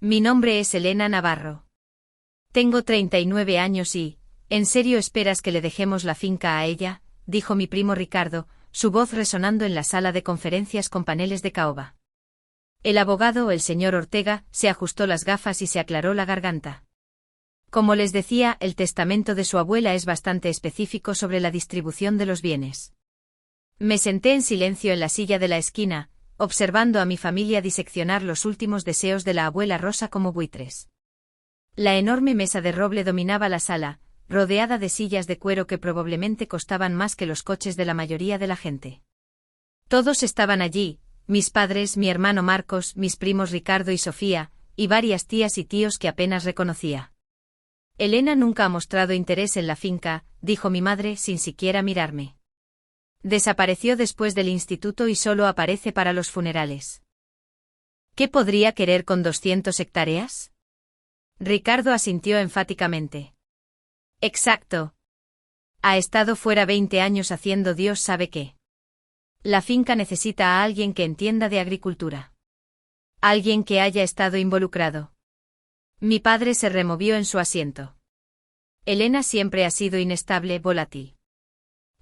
Mi nombre es Elena Navarro. Tengo 39 años y, ¿en serio esperas que le dejemos la finca a ella?, dijo mi primo Ricardo, su voz resonando en la sala de conferencias con paneles de caoba. El abogado, el señor Ortega, se ajustó las gafas y se aclaró la garganta. Como les decía, el testamento de su abuela es bastante específico sobre la distribución de los bienes. Me senté en silencio en la silla de la esquina, observando a mi familia diseccionar los últimos deseos de la abuela Rosa como buitres. La enorme mesa de roble dominaba la sala, rodeada de sillas de cuero que probablemente costaban más que los coches de la mayoría de la gente. Todos estaban allí, mis padres, mi hermano Marcos, mis primos Ricardo y Sofía, y varias tías y tíos que apenas reconocía. Elena nunca ha mostrado interés en la finca, dijo mi madre sin siquiera mirarme. Desapareció después del instituto y solo aparece para los funerales. ¿Qué podría querer con 200 hectáreas? Ricardo asintió enfáticamente. Exacto. Ha estado fuera 20 años haciendo Dios sabe qué. La finca necesita a alguien que entienda de agricultura. Alguien que haya estado involucrado. Mi padre se removió en su asiento. Elena siempre ha sido inestable, volátil.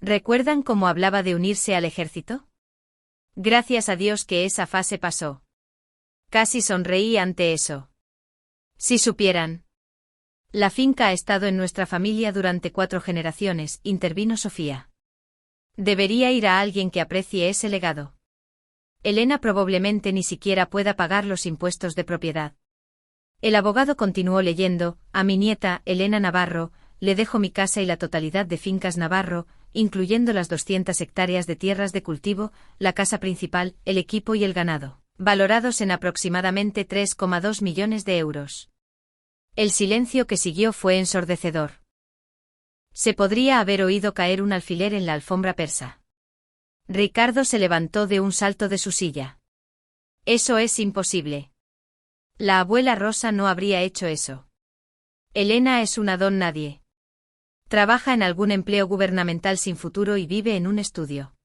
¿Recuerdan cómo hablaba de unirse al ejército? Gracias a Dios que esa fase pasó. Casi sonreí ante eso. Si supieran. La finca ha estado en nuestra familia durante 4 generaciones, intervino Sofía. Debería ir a alguien que aprecie ese legado. Elena probablemente ni siquiera pueda pagar los impuestos de propiedad. El abogado continuó leyendo, a mi nieta, Elena Navarro, le dejo mi casa y la totalidad de fincas Navarro, incluyendo las 200 hectáreas de tierras de cultivo, la casa principal, el equipo y el ganado, valorados en aproximadamente 3,2 millones de euros. El silencio que siguió fue ensordecedor. Se podría haber oído caer un alfiler en la alfombra persa. Ricardo se levantó de un salto de su silla. Eso es imposible. La abuela Rosa no habría hecho eso. Elena es una don nadie. Trabaja en algún empleo gubernamental sin futuro y vive en un estudio.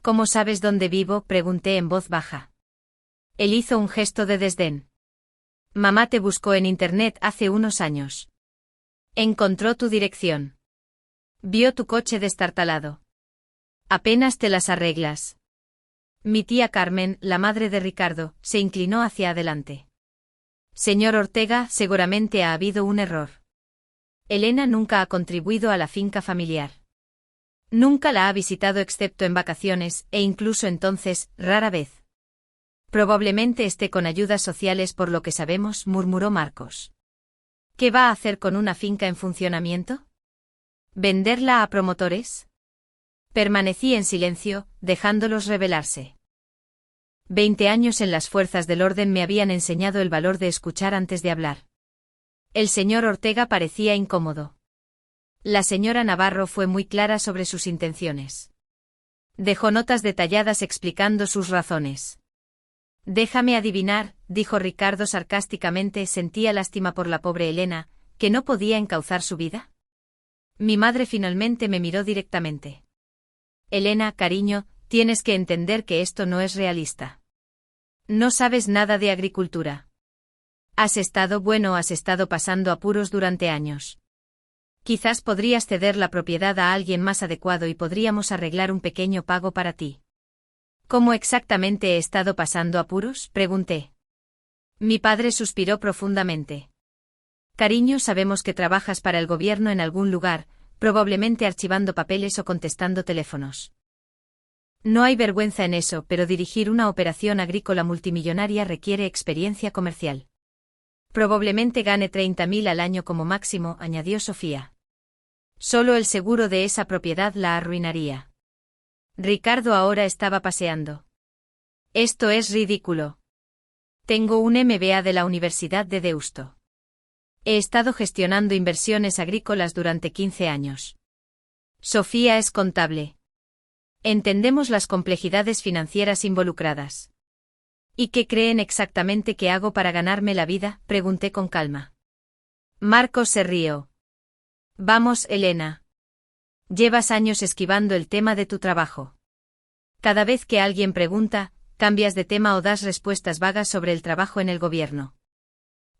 ¿Cómo sabes dónde vivo?, pregunté en voz baja. Él hizo un gesto de desdén. Mamá te buscó en internet hace unos años. Encontró tu dirección. Vio tu coche destartalado. Apenas te las arreglas. Mi tía Carmen, la madre de Ricardo, se inclinó hacia adelante. Señor Ortega, seguramente ha habido un error. Elena nunca ha contribuido a la finca familiar. Nunca la ha visitado excepto en vacaciones, e incluso entonces, rara vez. Probablemente esté con ayudas sociales por lo que sabemos, murmuró Marcos. ¿Qué va a hacer con una finca en funcionamiento? ¿Venderla a promotores? Permanecí en silencio, dejándolos rebelarse. 20 años en las fuerzas del orden me habían enseñado el valor de escuchar antes de hablar. El señor Ortega parecía incómodo. La señora Navarro fue muy clara sobre sus intenciones. Dejó notas detalladas explicando sus razones. Déjame adivinar, dijo Ricardo sarcásticamente, sentía lástima por la pobre Elena, que no podía encauzar su vida. Mi madre finalmente me miró directamente. Elena, cariño, tienes que entender que esto no es realista. No sabes nada de agricultura. Has estado pasando apuros durante años. Quizás podrías ceder la propiedad a alguien más adecuado y podríamos arreglar un pequeño pago para ti. ¿Cómo exactamente he estado pasando apuros?, pregunté. Mi padre suspiró profundamente. Cariño, sabemos que trabajas para el gobierno en algún lugar, probablemente archivando papeles o contestando teléfonos. No hay vergüenza en eso, pero dirigir una operación agrícola multimillonaria requiere experiencia comercial. Probablemente gane 30.000 al año como máximo, añadió Sofía. Solo el seguro de esa propiedad la arruinaría. Ricardo ahora estaba paseando. Esto es ridículo. Tengo un MBA de la Universidad de Deusto. He estado gestionando inversiones agrícolas durante 15 años. Sofía es contable. Entendemos las complejidades financieras involucradas. ¿Y qué creen exactamente que hago para ganarme la vida?, pregunté con calma. Marcos se rió. Vamos, Elena. Llevas años esquivando el tema de tu trabajo. Cada vez que alguien pregunta, cambias de tema o das respuestas vagas sobre el trabajo en el gobierno.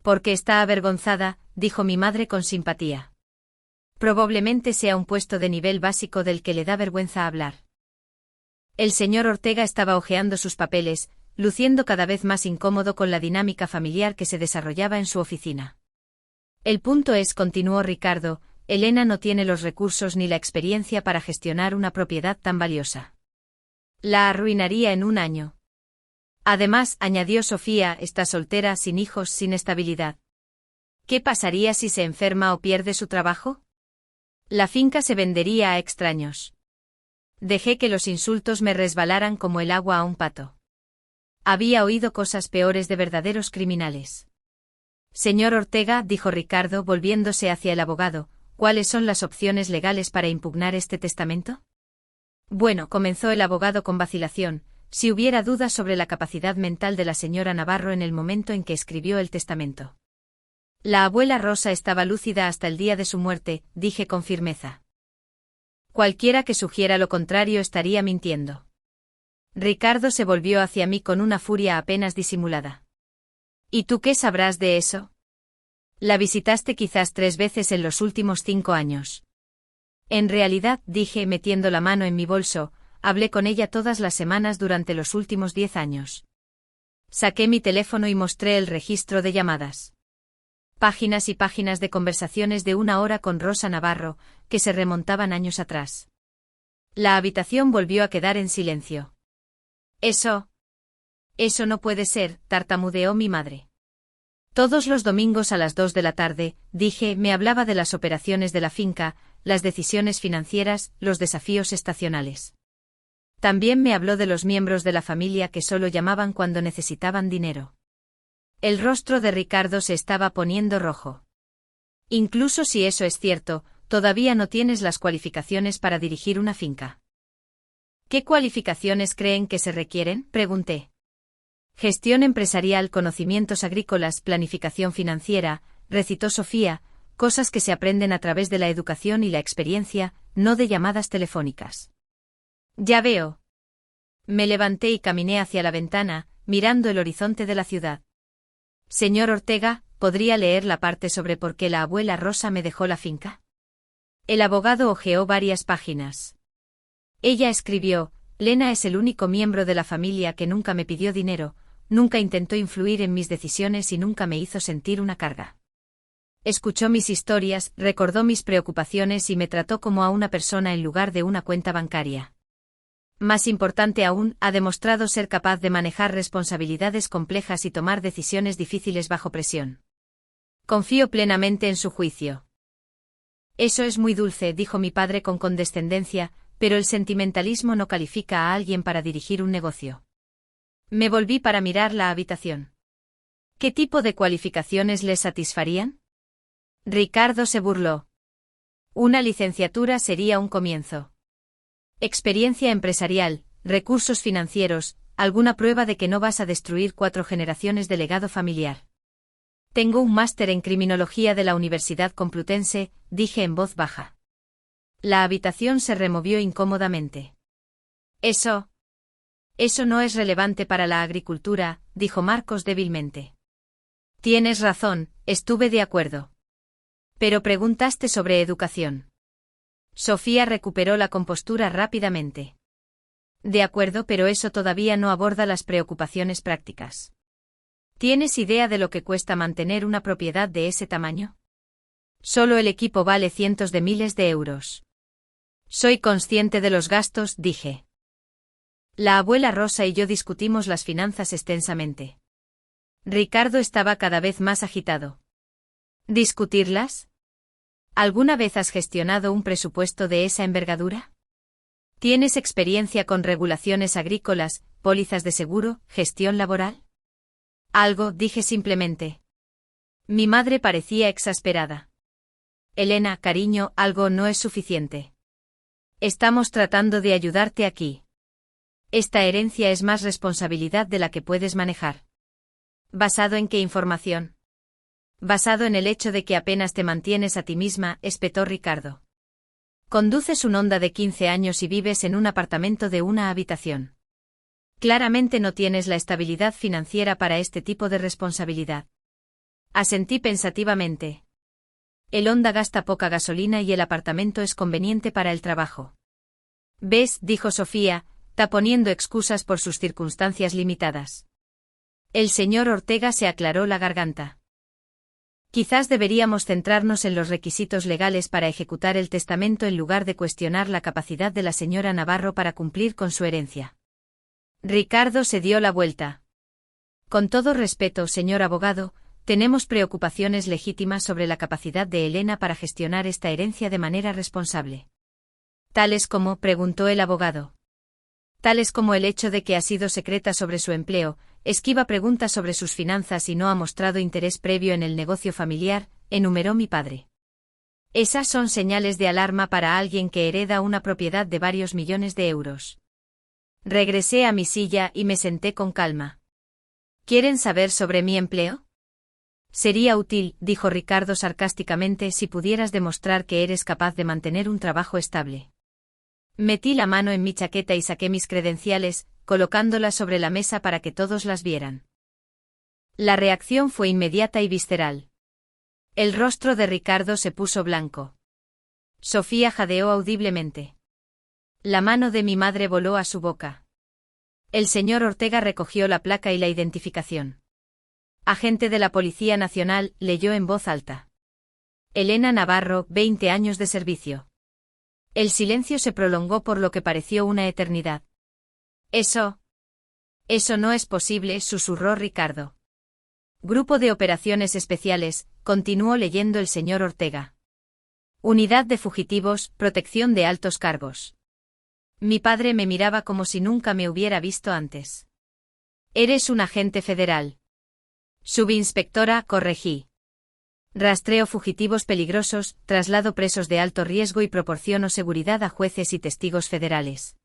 Porque está avergonzada, dijo mi madre con simpatía. Probablemente sea un puesto de nivel básico del que le da vergüenza hablar. El señor Ortega estaba hojeando sus papeles, luciendo cada vez más incómodo con la dinámica familiar que se desarrollaba en su oficina. El punto es, continuó Ricardo, Elena no tiene los recursos ni la experiencia para gestionar una propiedad tan valiosa. La arruinaría en un año. Además, añadió Sofía, está soltera, sin hijos, sin estabilidad. ¿Qué pasaría si se enferma o pierde su trabajo? La finca se vendería a extraños. Dejé que los insultos me resbalaran como el agua a un pato. Había oído cosas peores de verdaderos criminales. Señor Ortega, dijo Ricardo volviéndose hacia el abogado, ¿cuáles son las opciones legales para impugnar este testamento? Bueno, comenzó el abogado con vacilación, si hubiera dudas sobre la capacidad mental de la señora Navarro en el momento en que escribió el testamento. La abuela Rosa estaba lúcida hasta el día de su muerte, dije con firmeza. Cualquiera que sugiera lo contrario estaría mintiendo. Ricardo se volvió hacia mí con una furia apenas disimulada. ¿Y tú qué sabrás de eso? La visitaste quizás 3 veces en los últimos 5 años. En realidad, dije metiendo la mano en mi bolso, hablé con ella todas las semanas durante los últimos 10 años. Saqué mi teléfono y mostré el registro de llamadas. Páginas y páginas de conversaciones de 1 hora con Rosa Navarro, que se remontaban años atrás. La habitación volvió a quedar en silencio. Eso no puede ser, tartamudeó mi madre. Todos los domingos a las 2 de la tarde, dije, me hablaba de las operaciones de la finca, las decisiones financieras, los desafíos estacionales. También me habló de los miembros de la familia que solo llamaban cuando necesitaban dinero. El rostro de Ricardo se estaba poniendo rojo. Incluso si eso es cierto, todavía no tienes las cualificaciones para dirigir una finca. ¿Qué cualificaciones creen que se requieren?, pregunté. Gestión empresarial, conocimientos agrícolas, planificación financiera, recitó Sofía, cosas que se aprenden a través de la educación y la experiencia, no de llamadas telefónicas. Ya veo. Me levanté y caminé hacia la ventana, mirando el horizonte de la ciudad. Señor Ortega, ¿podría leer la parte sobre por qué la abuela Rosa me dejó la finca? El abogado hojeó varias páginas. Ella escribió, Lena es el único miembro de la familia que nunca me pidió dinero, nunca intentó influir en mis decisiones y nunca me hizo sentir una carga. Escuchó mis historias, recordó mis preocupaciones y me trató como a una persona en lugar de una cuenta bancaria. Más importante aún, ha demostrado ser capaz de manejar responsabilidades complejas y tomar decisiones difíciles bajo presión. Confío plenamente en su juicio. Eso es muy dulce, dijo mi padre con condescendencia, pero el sentimentalismo no califica a alguien para dirigir un negocio. Me volví para mirar la habitación. ¿Qué tipo de cualificaciones le satisfarían? Ricardo se burló. Una licenciatura sería un comienzo. Experiencia empresarial, recursos financieros, alguna prueba de que no vas a destruir 4 generaciones de legado familiar. Tengo un máster en criminología de la Universidad Complutense, dije en voz baja. La habitación se removió incómodamente. Eso no es relevante para la agricultura, dijo Marcos débilmente. Tienes razón, estuve de acuerdo. Pero preguntaste sobre educación. Sofía recuperó la compostura rápidamente. De acuerdo, pero eso todavía no aborda las preocupaciones prácticas. ¿Tienes idea de lo que cuesta mantener una propiedad de ese tamaño? Solo el equipo vale cientos de miles de euros. Soy consciente de los gastos, dije. La abuela Rosa y yo discutimos las finanzas extensamente. Ricardo estaba cada vez más agitado. ¿Discutirlas? ¿Alguna vez has gestionado un presupuesto de esa envergadura? ¿Tienes experiencia con regulaciones agrícolas, pólizas de seguro, gestión laboral? Algo, dije simplemente. Mi madre parecía exasperada. Elena, cariño, algo no es suficiente. Estamos tratando de ayudarte aquí. Esta herencia es más responsabilidad de la que puedes manejar. ¿Basado en qué información? Basado en el hecho de que apenas te mantienes a ti misma, espetó Ricardo. Conduces un Honda de 15 años y vives en un apartamento de 1 habitación. Claramente no tienes la estabilidad financiera para este tipo de responsabilidad. Asentí pensativamente. El Honda gasta poca gasolina y el apartamento es conveniente para el trabajo. ¿Ves?, dijo Sofía, poniendo excusas por sus circunstancias limitadas. El señor Ortega se aclaró la garganta. Quizás deberíamos centrarnos en los requisitos legales para ejecutar el testamento en lugar de cuestionar la capacidad de la señora Navarro para cumplir con su herencia. Ricardo se dio la vuelta. Con todo respeto, señor abogado, tenemos preocupaciones legítimas sobre la capacidad de Elena para gestionar esta herencia de manera responsable. ¿Tales como?, preguntó el abogado. Tales como el hecho de que ha sido secreta sobre su empleo, esquiva preguntas sobre sus finanzas y no ha mostrado interés previo en el negocio familiar, enumeró mi padre. Esas son señales de alarma para alguien que hereda una propiedad de varios millones de euros. Regresé a mi silla y me senté con calma. ¿Quieren saber sobre mi empleo? Sería útil, dijo Ricardo sarcásticamente, si pudieras demostrar que eres capaz de mantener un trabajo estable. Metí la mano en mi chaqueta y saqué mis credenciales, colocándolas sobre la mesa para que todos las vieran. La reacción fue inmediata y visceral. El rostro de Ricardo se puso blanco. Sofía jadeó audiblemente. La mano de mi madre voló a su boca. El señor Ortega recogió la placa y la identificación. Agente de la Policía Nacional, leyó en voz alta. Elena Navarro, 20 años de servicio. El silencio se prolongó por lo que pareció una eternidad. Eso no es posible, susurró Ricardo. Grupo de Operaciones Especiales, continuó leyendo el señor Ortega. Unidad de Fugitivos, Protección de Altos Cargos. Mi padre me miraba como si nunca me hubiera visto antes. Eres un agente federal. Subinspectora, corregí. Rastreo fugitivos peligrosos, traslado presos de alto riesgo y proporciono seguridad a jueces y testigos federales.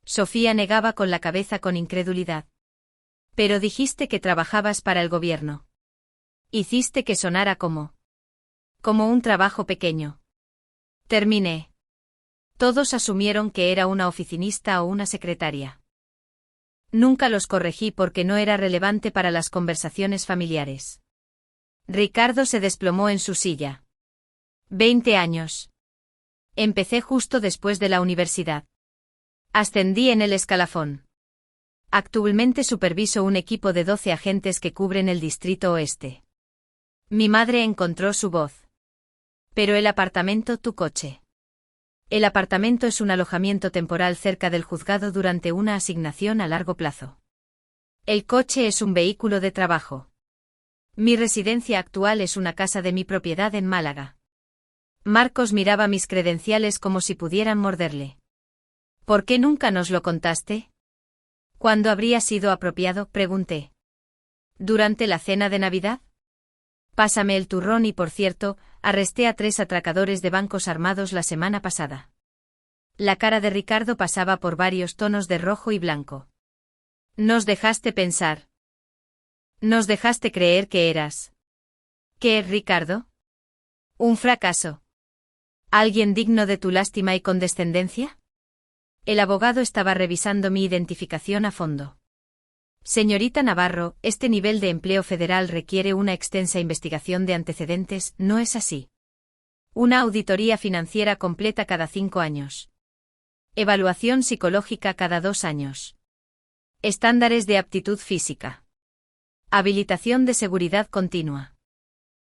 Sofía negaba con la cabeza con incredulidad. Pero dijiste que trabajabas para el gobierno. Hiciste que sonara como un trabajo pequeño. Terminé. Todos asumieron que era una oficinista o una secretaria. Nunca los corregí porque no era relevante para las conversaciones familiares. Ricardo se desplomó en su silla. 20 años. Empecé justo después de la universidad. Ascendí en el escalafón. Actualmente superviso un equipo de 12 agentes que cubren el Distrito Oeste. Mi madre encontró su voz. Pero el apartamento, tu coche. El apartamento es un alojamiento temporal cerca del juzgado durante una asignación a largo plazo. El coche es un vehículo de trabajo. Mi residencia actual es una casa de mi propiedad en Málaga. Marcos miraba mis credenciales como si pudieran morderle. ¿Por qué nunca nos lo contaste? ¿Cuándo habría sido apropiado?, pregunté. ¿Durante la cena de Navidad? Pásame el turrón y, por cierto, arresté a 3 atracadores de bancos armados la semana pasada. La cara de Ricardo pasaba por varios tonos de rojo y blanco. Nos dejaste pensar. Nos dejaste creer que eras. ¿Qué, Ricardo? ¿Un fracaso? ¿Alguien digno de tu lástima y condescendencia? El abogado estaba revisando mi identificación a fondo. Señorita Navarro, este nivel de empleo federal requiere una extensa investigación de antecedentes, ¿no es así? Una auditoría financiera completa cada 5 años. Evaluación psicológica cada 2 años. Estándares de aptitud física. Habilitación de seguridad continua.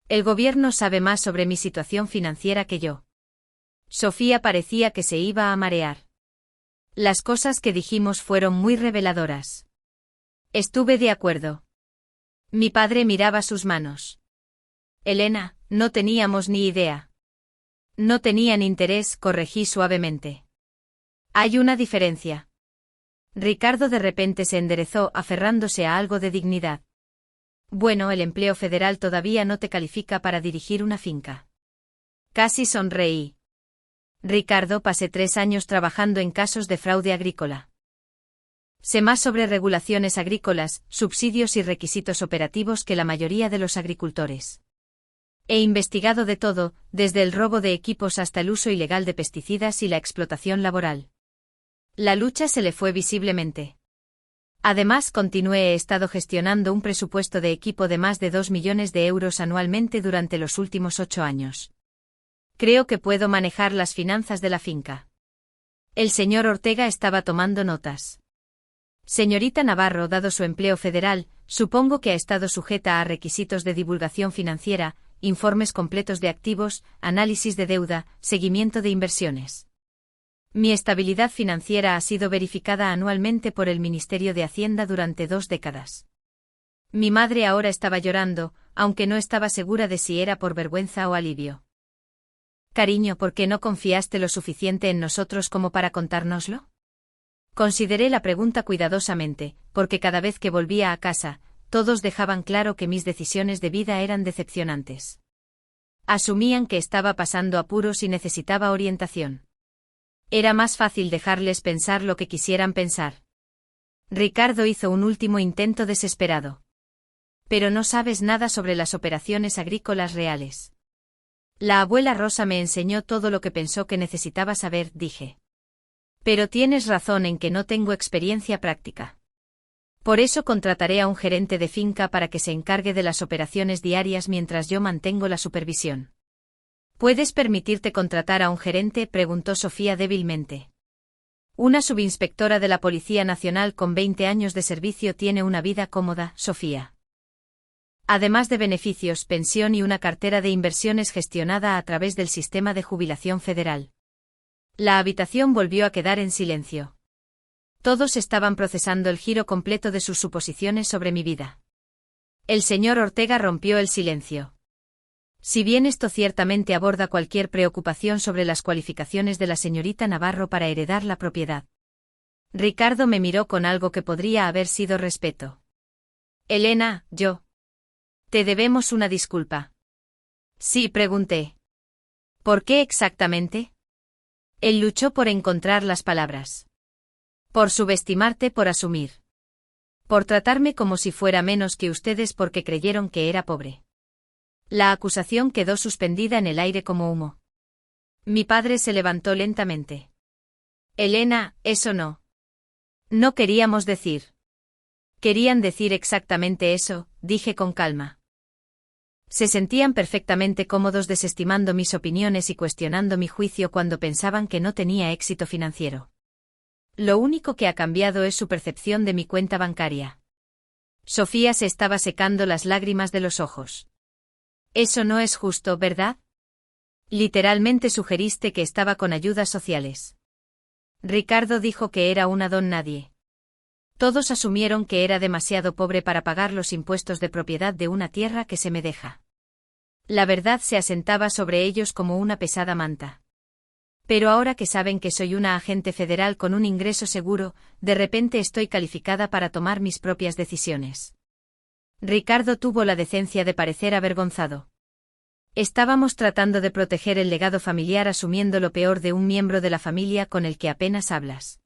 El gobierno sabe más sobre mi situación financiera que yo. Sofía parecía que se iba a marear. Las cosas que dijimos fueron muy reveladoras. Estuve de acuerdo. Mi padre miraba sus manos. Elena, no teníamos ni idea. No tenían interés, corregí suavemente. Hay una diferencia. Ricardo de repente se enderezó, aferrándose a algo de dignidad. Bueno, el empleo federal todavía no te califica para dirigir una finca. Casi sonreí. Ricardo, pasé 3 años trabajando en casos de fraude agrícola. Sé más sobre regulaciones agrícolas, subsidios y requisitos operativos que la mayoría de los agricultores. He investigado de todo, desde el robo de equipos hasta el uso ilegal de pesticidas y la explotación laboral. La lucha se le fue visiblemente. Además, continué, he estado gestionando un presupuesto de equipo de más de 2 millones de euros anualmente durante los últimos 8 años. Creo que puedo manejar las finanzas de la finca. El señor Ortega estaba tomando notas. Señorita Navarro, dado su empleo federal, supongo que ha estado sujeta a requisitos de divulgación financiera, informes completos de activos, análisis de deuda, seguimiento de inversiones. Mi estabilidad financiera ha sido verificada anualmente por el Ministerio de Hacienda durante 2 décadas. Mi madre ahora estaba llorando, aunque no estaba segura de si era por vergüenza o alivio. Cariño, ¿por qué no confiaste lo suficiente en nosotros como para contárnoslo? Consideré la pregunta cuidadosamente, porque cada vez que volvía a casa, todos dejaban claro que mis decisiones de vida eran decepcionantes. Asumían que estaba pasando apuros y necesitaba orientación. Era más fácil dejarles pensar lo que quisieran pensar. Ricardo hizo un último intento desesperado. Pero no sabes nada sobre las operaciones agrícolas reales. La abuela Rosa me enseñó todo lo que pensó que necesitaba saber, dije. Pero tienes razón en que no tengo experiencia práctica. Por eso contrataré a un gerente de finca para que se encargue de las operaciones diarias mientras yo mantengo la supervisión. ¿Puedes permitirte contratar a un gerente?, preguntó Sofía débilmente. Una subinspectora de la Policía Nacional con 20 años de servicio tiene una vida cómoda, Sofía. Además de beneficios, pensión y una cartera de inversiones gestionada a través del sistema de jubilación federal. La habitación volvió a quedar en silencio. Todos estaban procesando el giro completo de sus suposiciones sobre mi vida. El señor Ortega rompió el silencio. Si bien esto ciertamente aborda cualquier preocupación sobre las cualificaciones de la señorita Navarro para heredar la propiedad. Ricardo me miró con algo que podría haber sido respeto. Elena, yo. Te debemos una disculpa. Sí, pregunté. ¿Por qué exactamente? Él luchó por encontrar las palabras. Por subestimarte, por asumir. Por tratarme como si fuera menos que ustedes porque creyeron que era pobre. La acusación quedó suspendida en el aire como humo. Mi padre se levantó lentamente. Elena, eso no. No queríamos decir. Querían decir exactamente eso, dije con calma. Se sentían perfectamente cómodos desestimando mis opiniones y cuestionando mi juicio cuando pensaban que no tenía éxito financiero. Lo único que ha cambiado es su percepción de mi cuenta bancaria. Sofía se estaba secando las lágrimas de los ojos. Eso no es justo, ¿verdad? Literalmente sugeriste que estaba con ayudas sociales. Ricardo dijo que era una don nadie. Todos asumieron que era demasiado pobre para pagar los impuestos de propiedad de una tierra que se me deja. La verdad se asentaba sobre ellos como una pesada manta. Pero ahora que saben que soy una agente federal con un ingreso seguro, de repente estoy calificada para tomar mis propias decisiones. Ricardo tuvo la decencia de parecer avergonzado. Estábamos tratando de proteger el legado familiar asumiendo lo peor de un miembro de la familia con el que apenas hablas.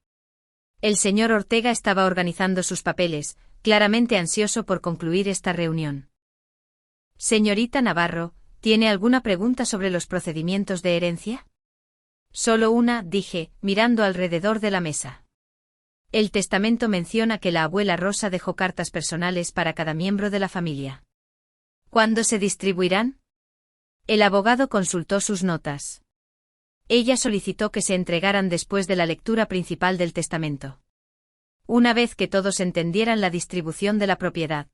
El señor Ortega estaba organizando sus papeles, claramente ansioso por concluir esta reunión. Señorita Navarro, ¿tiene alguna pregunta sobre los procedimientos de herencia? Solo una, dije, mirando alrededor de la mesa. El testamento menciona que la abuela Rosa dejó cartas personales para cada miembro de la familia. ¿Cuándo se distribuirán? El abogado consultó sus notas. Ella solicitó que se entregaran después de la lectura principal del testamento. Una vez que todos entendieran la distribución de la propiedad.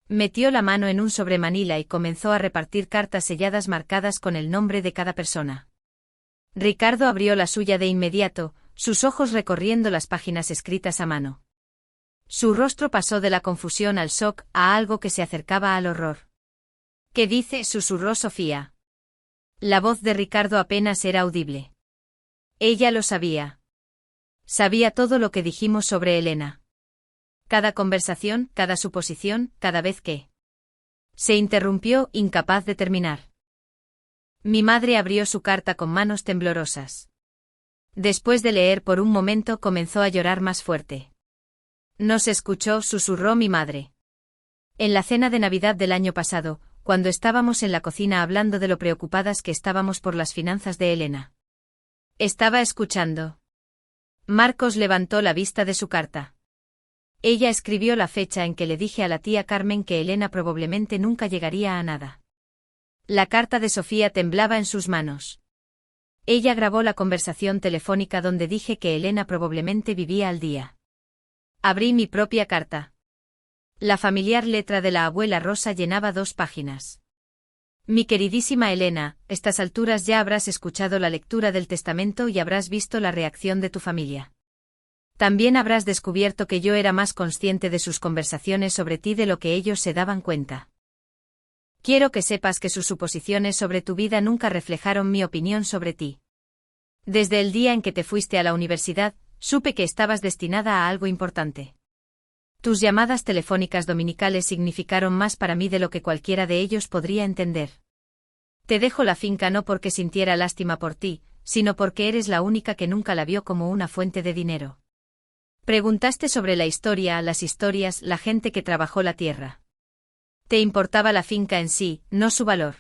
Metió la mano en un sobremanila y comenzó a repartir cartas selladas marcadas con el nombre de cada persona. Ricardo abrió la suya de inmediato, sus ojos recorriendo las páginas escritas a mano. Su rostro pasó de la confusión al shock a algo que se acercaba al horror. ¿Qué dice?, susurró Sofía. La voz de Ricardo apenas era audible. Ella lo sabía. Sabía todo lo que dijimos sobre Elena. Cada conversación, cada suposición, cada vez que... Se interrumpió, incapaz de terminar. Mi madre abrió su carta con manos temblorosas. Después de leer por un momento comenzó a llorar más fuerte. No se escuchó, susurró mi madre. En la cena de Navidad del año pasado, cuando estábamos en la cocina hablando de lo preocupadas que estábamos por las finanzas de Elena. Estaba escuchando. Marcos levantó la vista de su carta. Ella escribió la fecha en que le dije a la tía Carmen que Elena probablemente nunca llegaría a nada. La carta de Sofía temblaba en sus manos. Ella grabó la conversación telefónica donde dije que Elena probablemente vivía al día. Abrí mi propia carta. La familiar letra de la abuela Rosa llenaba 2 páginas. Mi queridísima Elena, a estas alturas ya habrás escuchado la lectura del testamento y habrás visto la reacción de tu familia. También habrás descubierto que yo era más consciente de sus conversaciones sobre ti de lo que ellos se daban cuenta. Quiero que sepas que sus suposiciones sobre tu vida nunca reflejaron mi opinión sobre ti. Desde el día en que te fuiste a la universidad, supe que estabas destinada a algo importante. Tus llamadas telefónicas dominicales significaron más para mí de lo que cualquiera de ellos podría entender. Te dejo la finca no porque sintiera lástima por ti, sino porque eres la única que nunca la vio como una fuente de dinero. Preguntaste sobre la historia, las historias, la gente que trabajó la tierra. Te importaba la finca en sí, no su valor.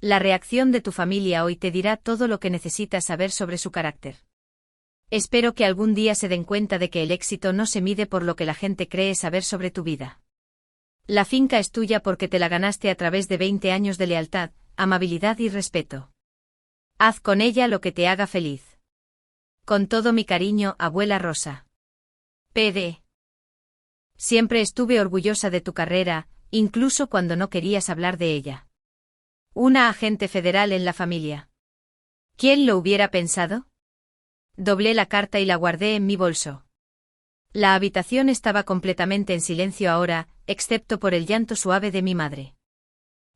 La reacción de tu familia hoy te dirá todo lo que necesitas saber sobre su carácter. Espero que algún día se den cuenta de que el éxito no se mide por lo que la gente cree saber sobre tu vida. La finca es tuya porque te la ganaste a través de 20 años de lealtad, amabilidad y respeto. Haz con ella lo que te haga feliz. Con todo mi cariño, abuela Rosa. PD. Siempre estuve orgullosa de tu carrera, incluso cuando no querías hablar de ella. Una agente federal en la familia. ¿Quién lo hubiera pensado? Doblé la carta y la guardé en mi bolso. La habitación estaba completamente en silencio ahora, excepto por el llanto suave de mi madre.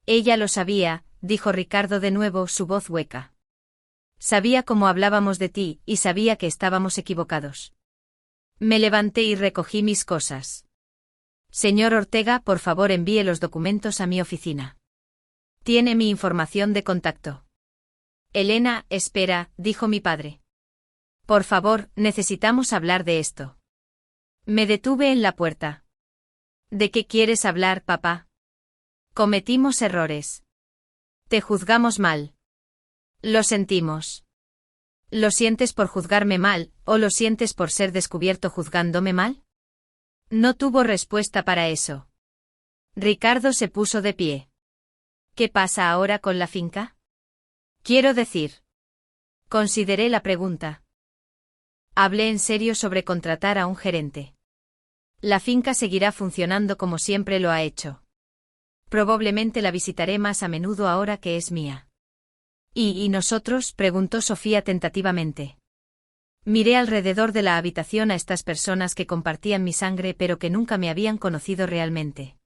Ella lo sabía, dijo Ricardo de nuevo, su voz hueca. Sabía cómo hablábamos de ti, y sabía que estábamos equivocados. Me levanté y recogí mis cosas. Señor Ortega, por favor envíe los documentos a mi oficina. Tiene mi información de contacto. Elena, espera, dijo mi padre. Por favor, necesitamos hablar de esto. Me detuve en la puerta. ¿De qué quieres hablar, papá? Cometimos errores. Te juzgamos mal. Lo sentimos. ¿Lo sientes por juzgarme mal, o lo sientes por ser descubierto juzgándome mal? No tuvo respuesta para eso. Ricardo se puso de pie. ¿Qué pasa ahora con la finca? Quiero decir. Consideré la pregunta. Hablé en serio sobre contratar a un gerente. La finca seguirá funcionando como siempre lo ha hecho. Probablemente la visitaré más a menudo ahora que es mía. ¿Y nosotros?, preguntó Sofía tentativamente. Miré alrededor de la habitación a estas personas que compartían mi sangre pero que nunca me habían conocido realmente.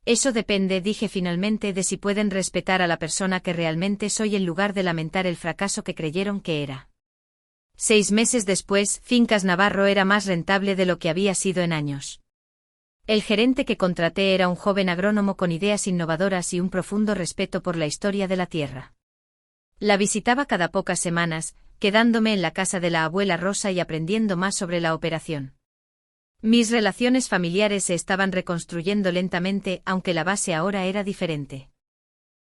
Eso depende, dije finalmente, de si pueden respetar a la persona que realmente soy en lugar de lamentar el fracaso que creyeron que era. 6 meses después, Fincas Navarro era más rentable de lo que había sido en años. El gerente que contraté era un joven agrónomo con ideas innovadoras y un profundo respeto por la historia de la tierra. La visitaba cada pocas semanas, quedándome en la casa de la abuela Rosa y aprendiendo más sobre la operación. Mis relaciones familiares se estaban reconstruyendo lentamente, aunque la base ahora era diferente.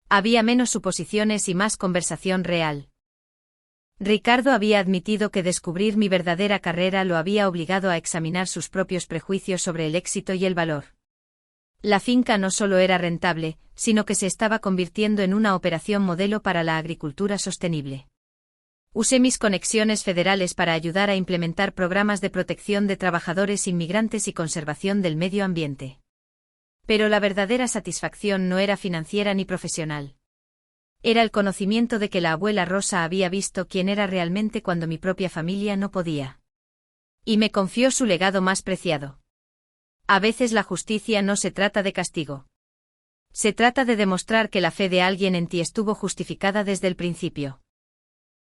Había menos suposiciones y más conversación real. Ricardo había admitido que descubrir mi verdadera carrera lo había obligado a examinar sus propios prejuicios sobre el éxito y el valor. La finca no solo era rentable, sino que se estaba convirtiendo en una operación modelo para la agricultura sostenible. Usé mis conexiones federales para ayudar a implementar programas de protección de trabajadores inmigrantes y conservación del medio ambiente. Pero la verdadera satisfacción no era financiera ni profesional. Era el conocimiento de que la abuela Rosa había visto quién era realmente cuando mi propia familia no podía. Y me confió su legado más preciado. A veces la justicia no se trata de castigo. Se trata de demostrar que la fe de alguien en ti estuvo justificada desde el principio.